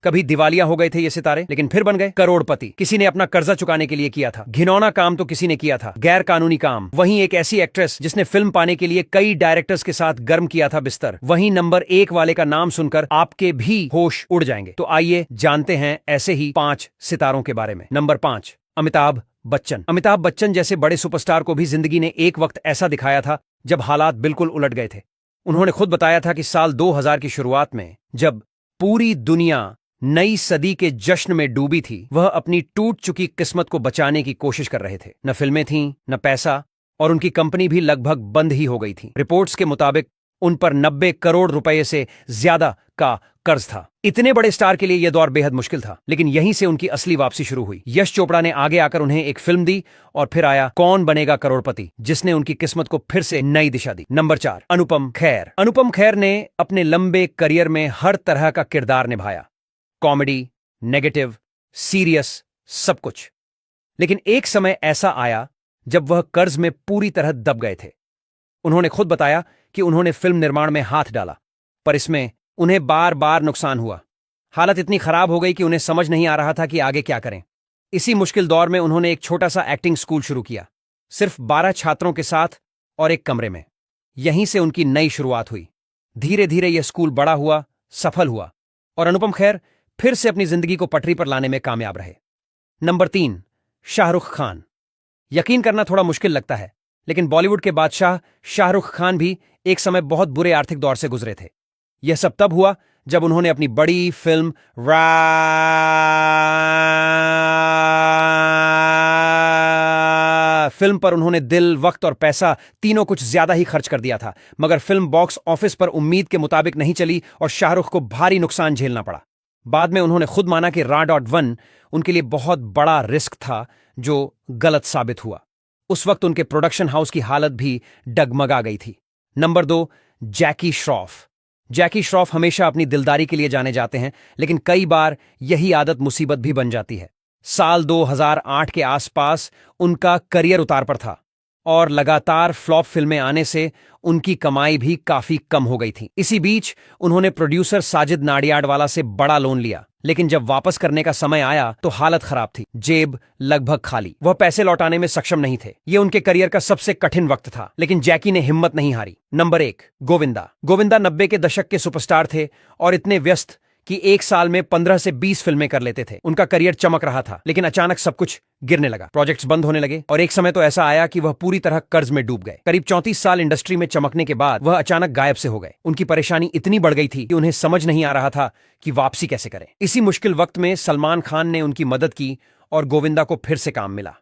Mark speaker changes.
Speaker 1: कभी दिवालिया हो गए थे ये सितारे, लेकिन फिर बन गए करोड़पति। किसी ने अपना कर्जा चुकाने के लिए किया था, घिनौना काम तो किसी ने किया था, गैर कानूनी काम। वहीं एक ऐसी एक्ट्रेस जिसने फिल्म पाने के लिए कई डायरेक्टर्स के साथ गर्म किया था बिस्तर। वहीं नंबर 1 वाले का नाम सुनकर आपके भी होश उड़ जाएंगे। तो आइए जानते हैं ऐसे ही 5 सितारों के बारे में। नंबर 5, अमिताभ बच्चन। अमिताभ बच्चन जैसे बड़े सुपरस्टार को भी जिंदगी ने एक वक्त ऐसा दिखाया था जब हालात बिल्कुल उलट गए थे। उन्होंने खुद बताया था कि साल 2000 की शुरुआत में जब पूरी दुनिया नई सदी के जश्न में डूबी थी, वह अपनी टूट चुकी किस्मत को बचाने की कोशिश कर रहे थे। न फिल्में थीं, न पैसा, और उनकी कंपनी भी लगभग बंद ही हो गई थी। रिपोर्ट्स के मुताबिक उन पर 90 करोड़ रुपए से ज्यादा का कर्ज था। इतने बड़े स्टार के लिए यह दौर बेहद मुश्किल था, लेकिन यहीं से उनकी असली वापसी शुरू हुई। यश चोपड़ा ने आगे आकर उन्हें एक फिल्म दी और फिर आया कौन बनेगा करोड़पति, जिसने उनकी किस्मत को फिर से नई दिशा दी। नंबर 4, अनुपम खेर। अनुपम खेर ने अपने लंबे करियर में हर तरह का किरदार निभाया, कॉमेडी, नेगेटिव, सीरियस, सब कुछ। लेकिन एक समय ऐसा आया जब वह कर्ज में पूरी तरह दब गए थे। उन्होंने खुद बताया कि उन्होंने फिल्म निर्माण में हाथ डाला, पर इसमें उन्हें बार बार नुकसान हुआ। हालत इतनी खराब हो गई कि उन्हें समझ नहीं आ रहा था कि आगे क्या करें। इसी मुश्किल दौर में उन्होंने एक छोटा सा एक्टिंग स्कूल शुरू किया, सिर्फ 12 छात्रों के साथ और एक कमरे में। यहीं से उनकी नई शुरुआत हुई। धीरे धीरे यह स्कूल बड़ा हुआ, सफल हुआ, और अनुपम खेर फिर से अपनी जिंदगी को पटरी पर लाने में कामयाब रहे। नंबर 3, शाहरुख खान। यकीन करना थोड़ा मुश्किल लगता है, लेकिन बॉलीवुड के बादशाह शाहरुख खान भी एक समय बहुत बुरे आर्थिक दौर से गुजरे थे। यह सब तब हुआ जब उन्होंने अपनी बड़ी फिल्म फिल्म पर उन्होंने दिल, वक्त और पैसा तीनों कुछ ज्यादा ही खर्च कर दिया था। मगर फिल्म बॉक्स ऑफिस पर उम्मीद के मुताबिक नहीं चली और शाहरुख को भारी नुकसान झेलना पड़ा। बाद में उन्होंने खुद माना कि RA.1 उनके लिए बहुत बड़ा रिस्क था, जो गलत साबित हुआ। उस वक्त उनके प्रोडक्शन हाउस की हालत भी डगमगा गई थी। नंबर 2, जैकी श्रॉफ। जैकी श्रॉफ हमेशा अपनी दिलदारी के लिए जाने जाते हैं, लेकिन कई बार यही आदत मुसीबत भी बन जाती है। साल 2008 के आसपास उनका करियर उतार पर था और लगातार फ्लॉप फिल्में आने से उनकी कमाई भी काफी कम हो गई थी। इसी बीच उन्होंने प्रोड्यूसर साजिद नाडियाडवाला से बड़ा लोन लिया, लेकिन जब वापस करने का समय आया तो हालत खराब थी, जेब लगभग खाली। वह पैसे लौटाने में सक्षम नहीं थे। यह उनके करियर का सबसे कठिन वक्त था, लेकिन जैकी ने हिम्मत नहीं हारी। नंबर 1, गोविंदा। गोविंदा 90 के दशक के सुपरस्टार थे और इतने व्यस्त कि एक साल में 15 से 20 फिल्में कर लेते थे। उनका करियर चमक रहा था, लेकिन अचानक सब कुछ गिरने लगा। प्रोजेक्ट्स बंद होने लगे और एक समय तो ऐसा आया कि वह पूरी तरह कर्ज में डूब गए। करीब 34 साल इंडस्ट्री में चमकने के बाद वह अचानक गायब से हो गए। उनकी परेशानी इतनी बढ़ गई थी कि उन्हें समझ नहीं आ रहा था कि वापसी कैसे करें। इसी मुश्किल वक्त में सलमान खान ने उनकी मदद की और गोविंदा को फिर से काम मिला।